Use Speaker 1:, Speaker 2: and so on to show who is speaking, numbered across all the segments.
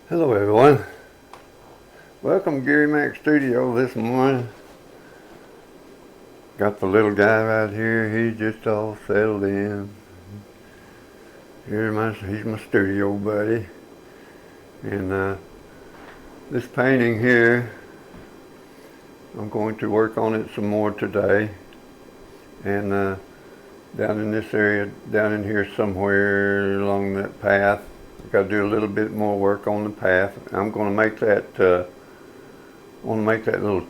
Speaker 1: Hello everyone, welcome to Gary Mac Studio this morning. Got the little guy right here, he's just all settled in. He's my studio buddy. And this painting here, I'm going to work on it some more today. And down in this area, down in here somewhere along that path, I've got to do a little bit more work on the path. I'm going to make that little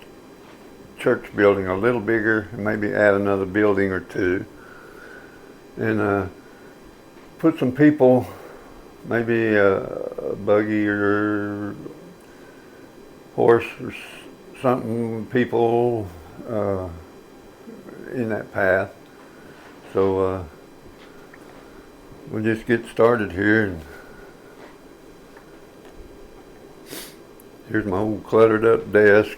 Speaker 1: church building a little bigger, and maybe add another building or two, and put some people, maybe a buggy or horse or something, people in that path. So we'll just get started here. Here's my old cluttered up desk.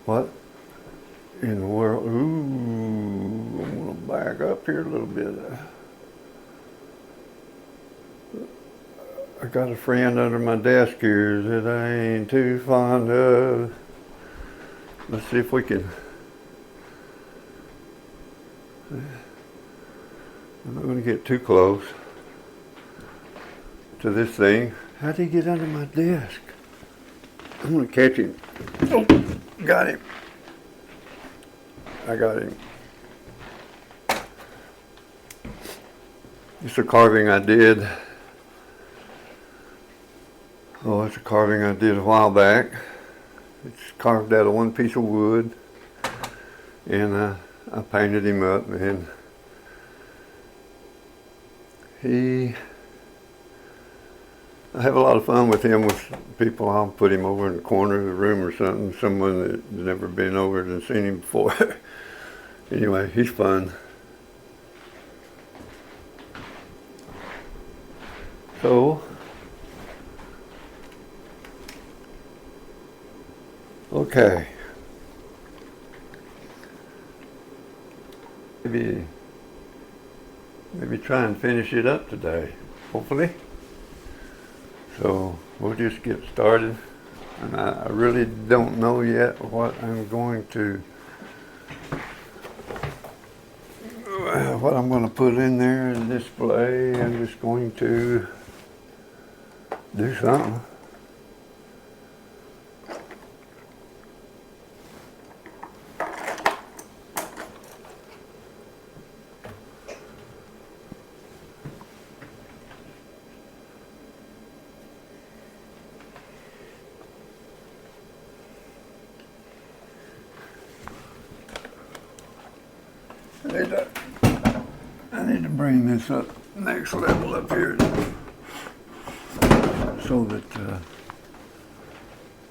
Speaker 1: What in the world? Ooh, I'm gonna back up here a little bit. I got a friend under my desk here that I ain't too fond of. Let's see if we can. I'm not gonna get too close to this thing. How'd he get under my desk? I'm gonna catch him. Oh, got him. I got him. It's a carving I did. Oh, it's a carving I did a while back. It's carved out of one piece of wood, and I painted him up, and I have a lot of fun with him. With people, I'll put him over in the corner of the room or something, someone that's never been over it and seen him before. Anyway, he's fun. So, okay. Maybe try and finish it up today, hopefully. So we'll just get started. And I really don't know yet what I'm going to put in there and display. I'm just going to do something. I need to bring this up next level up here so that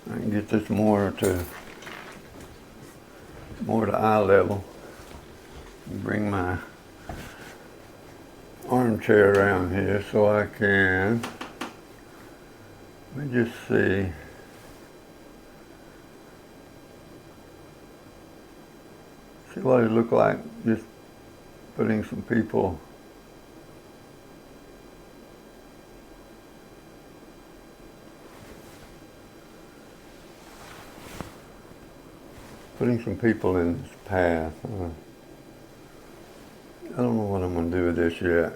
Speaker 1: I can get this more to eye level. Bring my armchair around here so I can, let me just see. See what it looked like just putting some people in this path. I don't know what I'm going to do with this yet.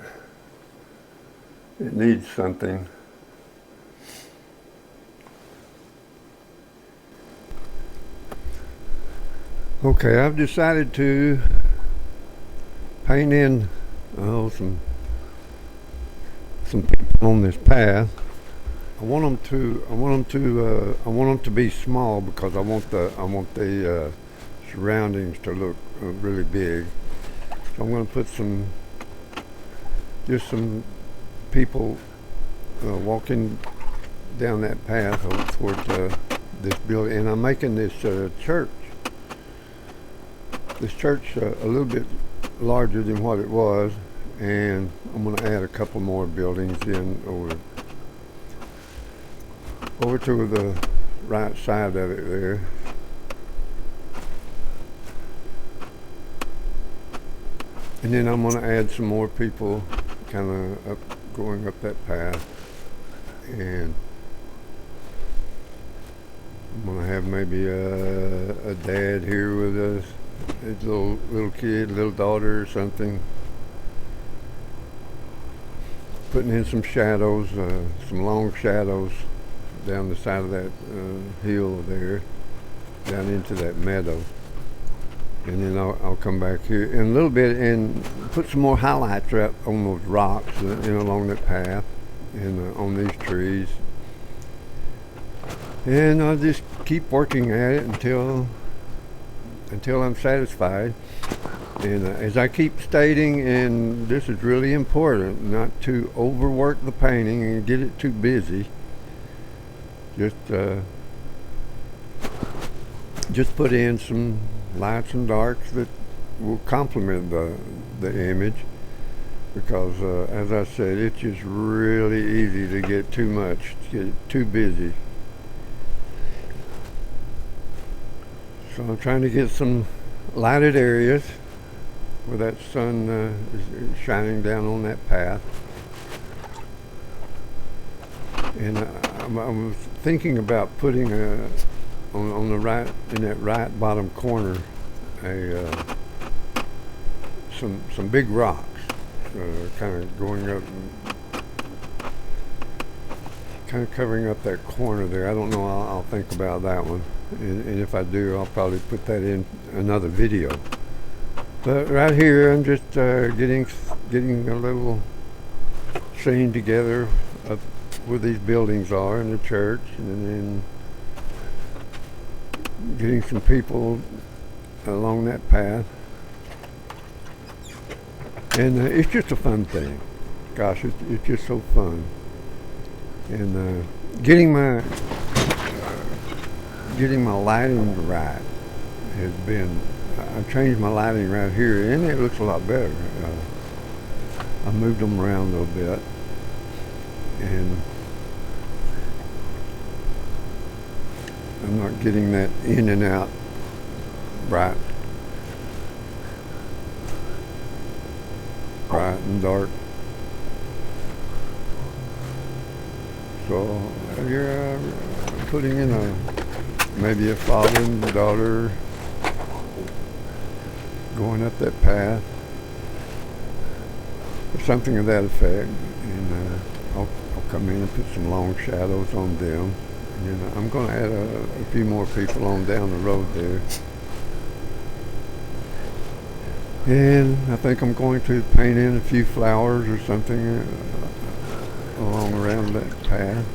Speaker 1: It needs something. Okay, I've decided to paint in some people on this path. I want them to be small because I want the surroundings to look really big. So I'm going to put some people walking down that path towards this building, and I'm making this church. This church a little bit larger than what it was, and I'm going to add a couple more buildings in over to the right side of it there. And then I'm going to add some more people kind of going up that path, and I'm gonna have maybe a dad here with us, his little kid, little daughter or something, putting in some shadows, some long shadows down the side of that hill there, down into that meadow. And then I'll come back here in a little bit and put some more highlights out on those rocks, along that path, and on these trees. And I'll just keep working at it until I'm satisfied. And as I keep stating, and this is really important, not to overwork the painting and get it too busy. Just put in some lights and darks that will complement the image, because as I said, it's just really easy to get too much, to get too busy. So I'm trying to get some lighted areas where that sun is shining down on that path. And I was thinking about putting on the right, in that right bottom corner, some big rocks, kind of going up, kind of covering up that corner there. I don't know. I'll think about that one, and if I do, I'll probably put that in another video. But right here, I'm just getting a little scene together of where these buildings are in the church, and then getting some people along that path. And it's just a fun thing. Gosh, it's just so fun. And getting my lighting right has been. I've changed my lighting right here, and it looks a lot better. I moved them around a little bit, and I'm not getting that in and out bright and dark. So here I'm putting in maybe a father and daughter going up that path, or something of that effect. And I'll come in and put some long shadows on them. And I'm going to add a few more people on down the road there. And I think I'm going to paint in a few flowers or something along around that path.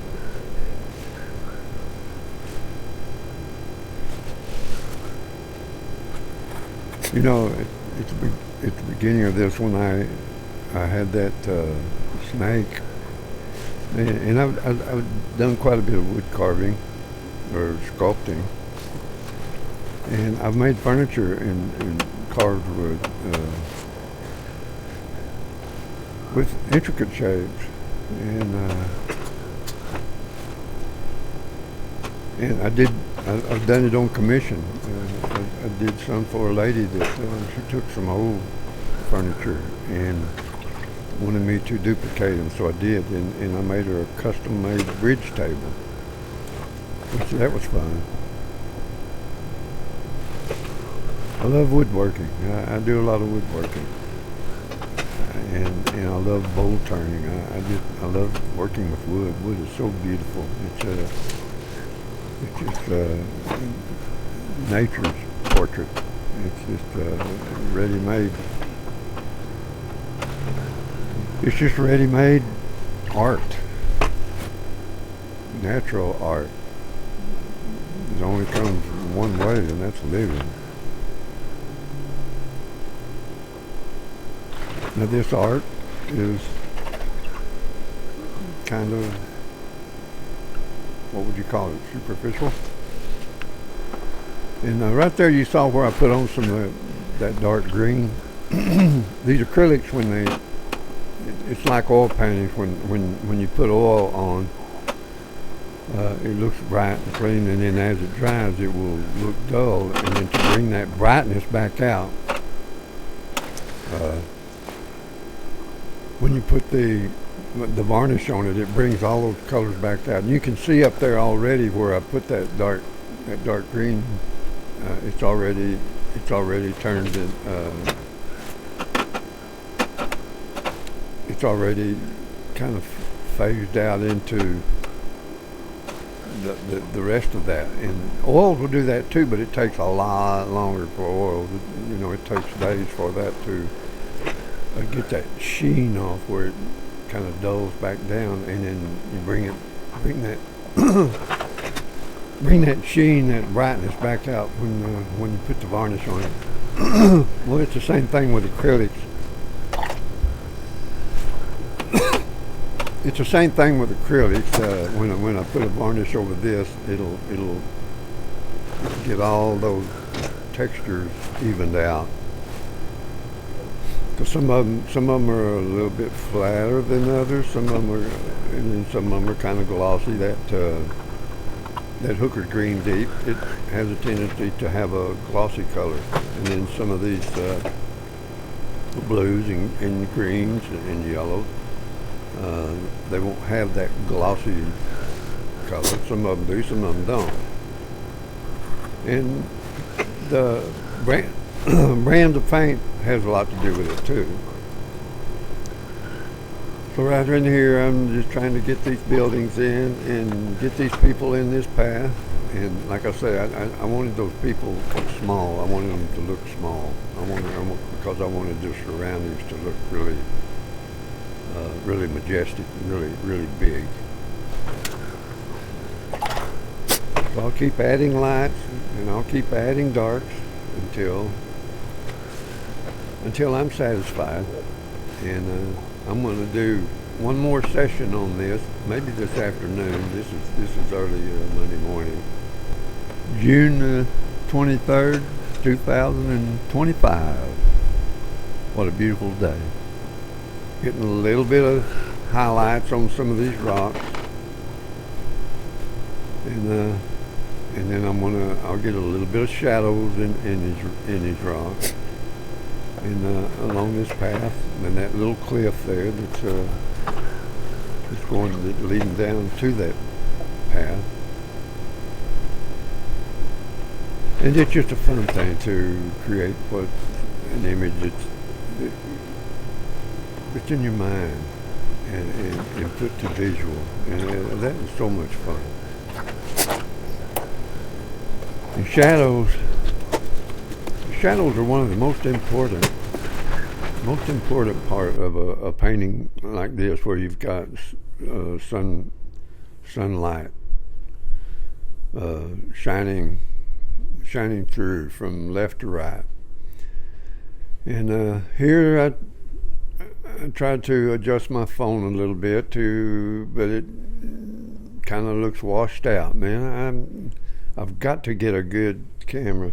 Speaker 1: At the beginning of this, when I had that snake, and I've done quite a bit of wood carving or sculpting, and I've made furniture in carved wood with intricate shapes, and I've done it on commission. I did some for a lady that she took some old furniture and wanted me to duplicate them, so I did, and I made her a custom-made bridge table, that was fun. I love woodworking. I do a lot of woodworking, and I love bowl turning. I love working with wood. Wood is so beautiful. It's just nature's portrait. It's just ready-made. It's just ready-made art, natural art. It only comes one way, and that's living. Now this art is kind of, what would you call it, superficial? And right there you saw where I put on some of that dark green. These acrylics, it's like oil paintings, when you put oil on, it looks bright and clean, and then as it dries it will look dull, and then to bring that brightness back out, when you put the varnish on it, it brings all those colors back out. And you can see up there already where I put that dark green. It's already turned it. It's already kind of phased out into the rest of that. And oils will do that too, but it takes a lot longer for oils. You know, it takes days for that to get that sheen off where it kind of dulls back down, and then you bring that bring that sheen, that brightness back out when you put the varnish on it. Well, it's the same thing with acrylics. It's the same thing with acrylics. When I put a varnish over this, it'll get all those textures evened out. Because some of them are a little bit flatter than others. Some of them are, and then some of them are kind of glossy. That Hooker's Green Deep, it has a tendency to have a glossy color, and then some of these blues and greens and yellows, they won't have that glossy color. Some of them do, some of them don't. And the brand of paint has a lot to do with it too. So right in here, I'm just trying to get these buildings in and get these people in this path. And like I say, I wanted those people small. I wanted them to look small. Because I wanted the surroundings to look really, really majestic, really big. So I'll keep adding lights and I'll keep adding darks until I'm satisfied. And I'm going to do one more session on this, maybe this afternoon. This is early Monday morning, June 23rd, 2025. What a beautiful day. Getting a little bit of highlights on some of these rocks, and then I'll get a little bit of shadows in these rocks. And along this path, and that little cliff there that's leading down to that path. And it's just a fun thing to create an image that's in your mind and put to visual, and that is so much fun. And shadows are one of the most important part of a painting like this, where you've got sunlight shining through from left to right. And here I tried to adjust my phone a little bit but it kind of looks washed out, man. I've got to get a good camera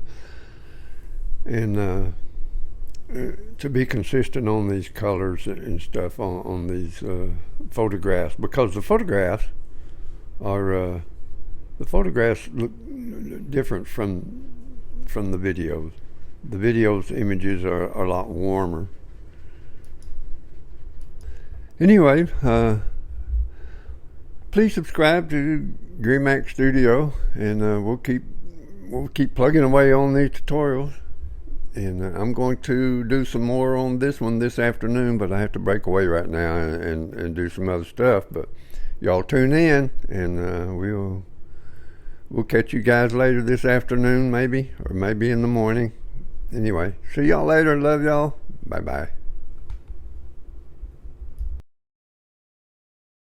Speaker 1: and to be consistent on these colors and stuff on these photographs, because the photographs look different from the videos. The videos images are a lot warmer. Anyway, please subscribe to GreenMac Studio, and we'll keep plugging away on these tutorials. And I'm going to do some more on this one this afternoon, but I have to break away right now and do some other stuff. But y'all tune in, and we'll catch you guys later this afternoon, maybe, or maybe in the morning. Anyway, see y'all later. Love y'all. Bye-bye.